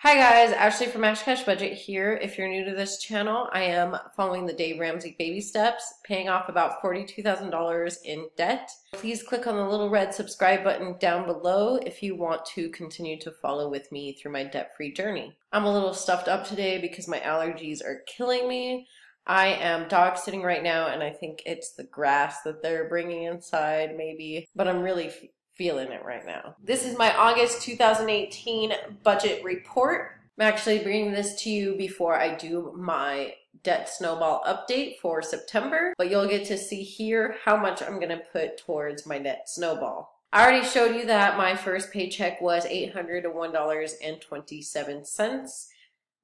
Hi guys, Ashley from ashcashbudget here. If you're new to this channel, I am following the Dave Ramsey baby steps, paying off about $42,000 in debt. Please click on the little red subscribe button down below if you want to continue to follow with me through my debt-free journey. I'm a little stuffed up today because my allergies are killing me. I am dog sitting right now and I think it's the grass that they're bringing inside maybe, but I'm really feeling it right now. This is my August 2018 budget report. I'm actually bringing this to you before I do my debt snowball update for September, but you'll get to see here how much I'm gonna put towards my debt snowball. I already showed you that my first paycheck was $801.27.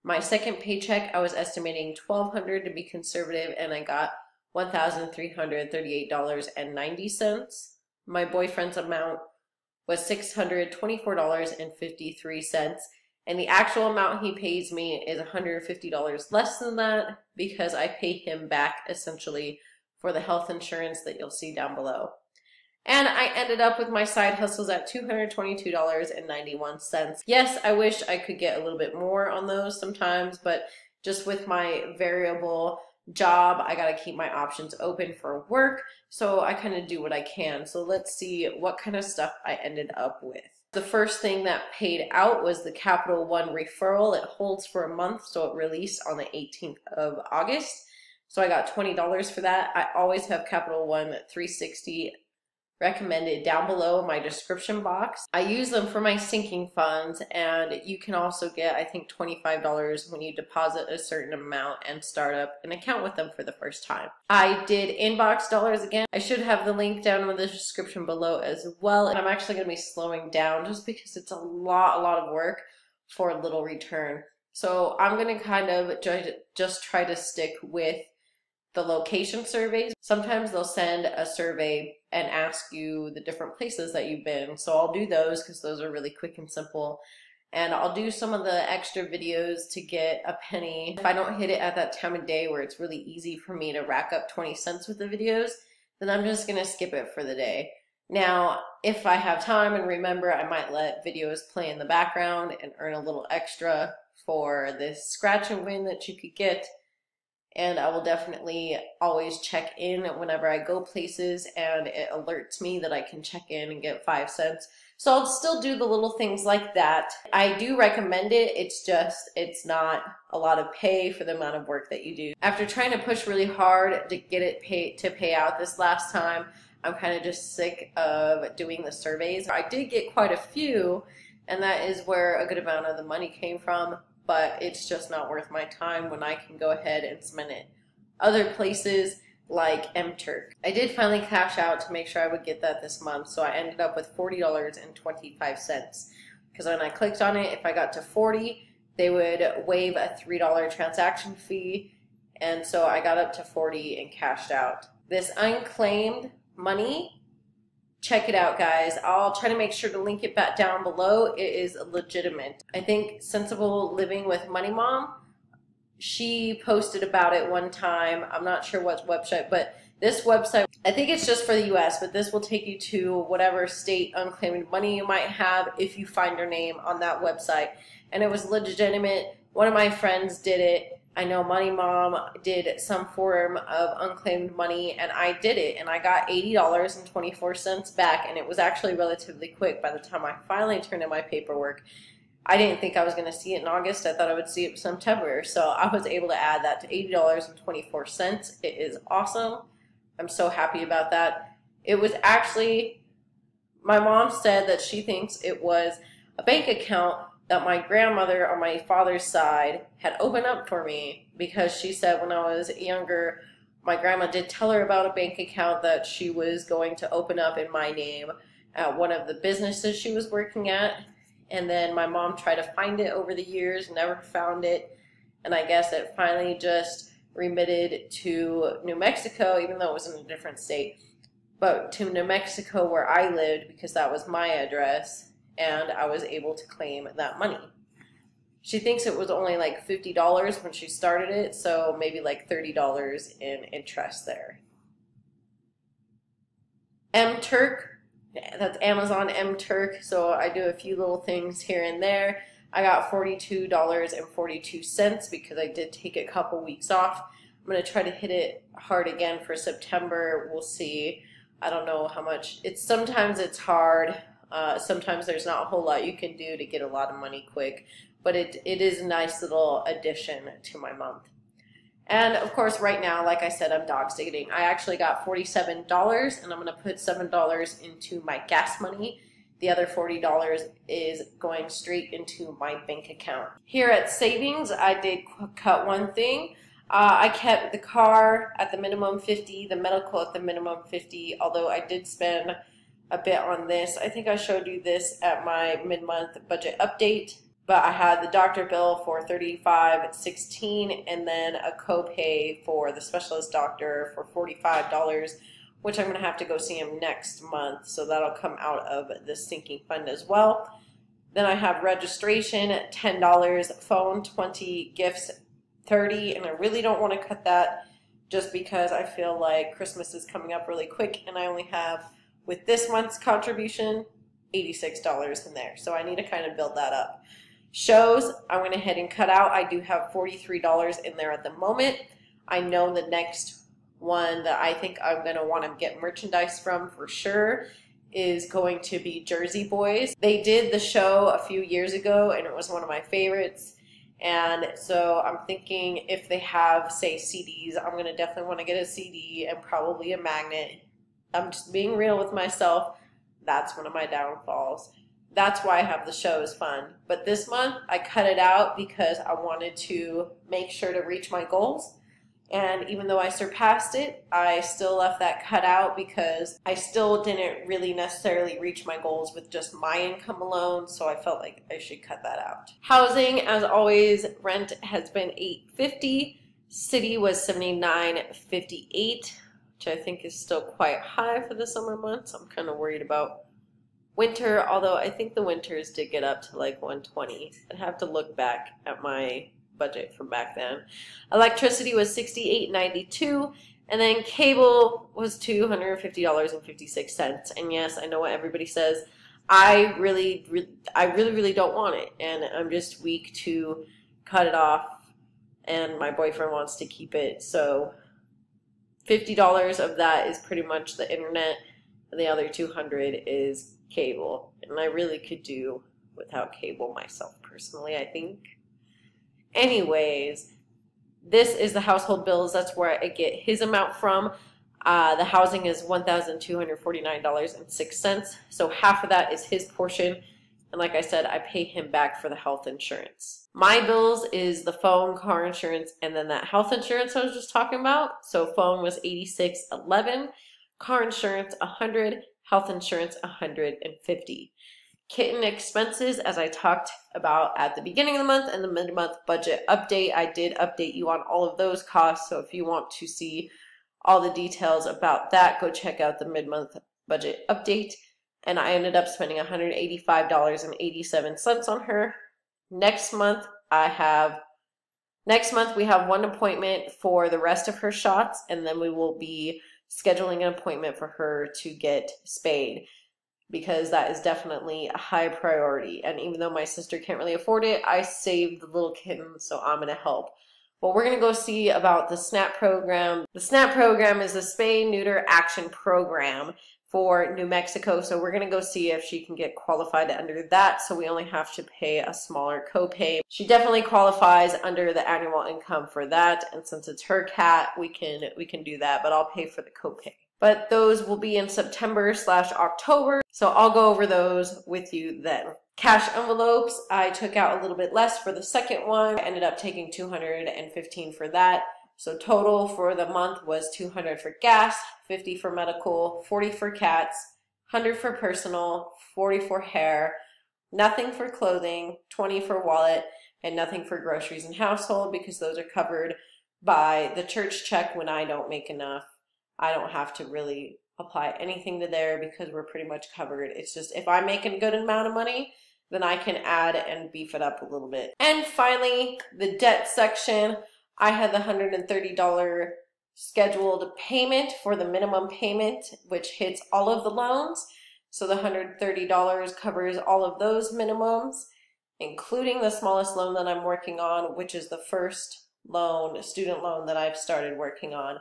My second paycheck, I was estimating $1,200 to be conservative, and I got $1,338.90. My boyfriend's amount was $624.53, and the actual amount he pays me is $150 less than that because I pay him back essentially for the health insurance that you'll see down below. And I ended up with my side hustles at $222.91. Yes, I wish I could get a little bit more on those sometimes, but just with my variable job, I gotta keep my options open for work, so I kind of do what I can. So let's see what kind of stuff I ended up with. The first thing that paid out was the Capital One referral. It holds for a month, so it released on the 18th of August. So I got $20 for that. I always have Capital One 360 recommended down below in my description box. I use them for my sinking funds, and you can also get, I think, $25 when you deposit a certain amount and start up an account with them for the first time. I did inbox dollars again. I should have the link down in the description below as well, and I'm actually going to be slowing down just because it's a lot of work for a little return. So I'm going to kind of just try to stick with the location surveys. Sometimes they'll send a survey and ask you the different places that you've been. So I'll do those because those are really quick and simple. And I'll do some of the extra videos to get a penny. If I don't hit it at that time of day where it's really easy for me to rack up 20 cents with the videos, then I'm just gonna skip it for the day. Now, if I have time and remember, I might let videos play in the background and earn a little extra for this scratch and win that you could get. And I will definitely always check in whenever I go places, and it alerts me that I can check in and get 5 cents. So I'll still do the little things like that. I do recommend it. It's not a lot of pay for the amount of work that you do. After trying to push really hard to get it to pay out this last time, I'm kind of just sick of doing the surveys. I did get quite a few, and that is where a good amount of the money came from. But it's just not worth my time when I can go ahead and spend it other places like mTurk. I did finally cash out to make sure I would get that this month, so I ended up with $40.25 because when I clicked on it, if I got to 40, they would waive a $3 transaction fee, and so I got up to 40 and cashed out. This unclaimed money, check it out, guys. I'll try to make sure to link it back down below. It is legitimate. I think Sensible Living with Money Mom, she posted about it one time. I'm not sure what website, but this website, I think it's just for the US, but this will take you to whatever state unclaimed money you might have if you find your name on that website. And it was legitimate. One of my friends did it. I know Money Mom did some form of unclaimed money, and I did it, and I got $80.24 back, and it was actually relatively quick by the time I finally turned in my paperwork. I didn't think I was going to see it in August. I thought I would see it in September, so I was able to add that to $80.24. It is awesome. I'm so happy about that. It was actually, my mom said that she thinks it was a bank account that my grandmother on my father's side had opened up for me, because she said when I was younger, my grandma did tell her about a bank account that she was going to open up in my name at one of the businesses she was working at. And then my mom tried to find it over the years, never found it. And I guess it finally just remitted to New Mexico, even though it was in a different state, but to New Mexico where I lived, because that was my address. And I was able to claim that money. She thinks it was only like $50 when she started it, so maybe like $30 in interest there. mTurk, that's Amazon mTurk, so I do a few little things here and there. I got $42.42 because I did take a couple weeks off. I'm going to try to hit it hard again for September. We'll see. I don't know how much. Sometimes it's hard. Sometimes there's not a whole lot you can do to get a lot of money quick, but it is a nice little addition to my month. And of course, right now, like I said, I'm dog sitting. I actually got $47, and I'm going to put $7 into my gas money. The other $40 is going straight into my bank account. Here at savings, I did cut one thing. I kept the car at the minimum 50, the medical at the minimum 50, although I did spend a bit on this. I think I showed you this at my mid-month budget update, but I had the doctor bill for $35.16 and then a copay for the specialist doctor for $45, which I'm going to have to go see him next month, so that'll come out of the sinking fund as well. Then I have registration at $10, phone 20, gifts 30, and I really don't want to cut that just because I feel like Christmas is coming up really quick, and I only have, with this month's contribution, $86 in there, so I need to kind of build that up. Shows, I went ahead and cut out. I do have $43 in there at the moment. I know the next one that I think I'm going to want to get merchandise from for sure is going to be Jersey Boys. They did the show a few years ago, and it was one of my favorites. And so I'm thinking if they have, say, CDs, I'm going to definitely want to get a CD and probably a magnet. I'm just being real with myself. That's one of my downfalls. That's why I have the shows fund. But this month, I cut it out because I wanted to make sure to reach my goals. And even though I surpassed it, I still left that cut out because I still didn't really necessarily reach my goals with just my income alone, so I felt like I should cut that out. Housing, as always, rent has been $850. City was $79.58, which I think is still quite high for the summer months. I'm kind of worried about winter, although I think the winters did get up to like $120. I'd have to look back at my budget from back then. Electricity was $68.92, and then cable was $250.56. And yes, I know what everybody says. I really don't want it, and I'm just weak to cut it off, and my boyfriend wants to keep it, so $50 of that is pretty much the internet, and the other $200 is cable, and I really could do without cable myself personally, I think. Anyways, this is the household bills. That's where I get his amount from. The housing is $1,249.06, so half of that is his portion, and like I said, I pay him back for the health insurance. My bills is the phone, car insurance, and then that health insurance I was just talking about. So phone was $86.11, car insurance $100, health insurance $150. Kitten expenses, as I talked about at the beginning of the month and the mid-month budget update, I did update you on all of those costs. So if you want to see all the details about that, go check out the mid-month budget update. And I ended up spending $185.87 on her. Next month we have one appointment for the rest of her shots, and then we will be scheduling an appointment for her to get spayed, because that is definitely a high priority. And even though my sister can't really afford it, I saved the little kitten, so I'm going to help. Well, we're going to go see about the SNAP program. The SNAP program is the Spay Neuter Action Program for New Mexico, so we're going to go see if she can get qualified under that, so we only have to pay a smaller copay. She definitely qualifies under the annual income for that, and since it's her cat, we can do that, but I'll pay for the copay. But those will be in September/October, so I'll go over those with you then. Cash envelopes, I took out a little bit less for the second one. I ended up taking $215 for that. So total for the month was $200 for gas, $50 for medical, $40 for cats, $100 for personal, $40 for hair, nothing for clothing, $20 for wallet, and nothing for groceries and household, because those are covered by the church check when I don't make enough. I don't have to really apply anything to there because we're pretty much covered. It's just if I'm making a good amount of money, then I can add and beef it up a little bit. And finally, the debt section. I had the $130 scheduled payment for the minimum payment, which hits all of the loans. So the $130 covers all of those minimums. including the smallest loan that I'm working on, which is the first loan, student loan that I've started working on.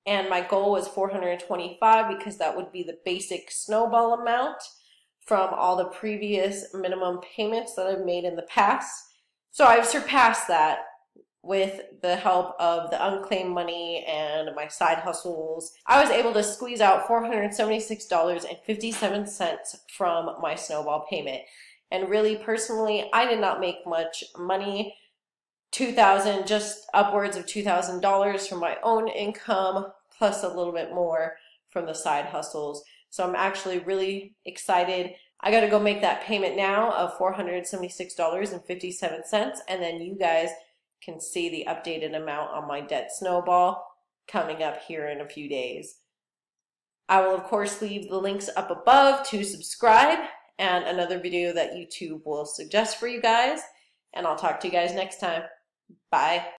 And my goal was 425 because that would be the basic snowball amount from all the previous minimum payments that I've made in the past. So I've surpassed that with the help of the unclaimed money and my side hustles. I was able to squeeze out $476.57 from my snowball payment. And really, personally, I did not make much money. $2,000, just upwards of $2,000 from my own income, plus a little bit more from the side hustles. So I'm actually really excited. I got to go make that payment now of $476.57, and then you guys can see the updated amount on my debt snowball coming up here in a few days. I will, of course, leave the links up above to subscribe and another video that YouTube will suggest for you guys. And I'll talk to you guys next time. Bye.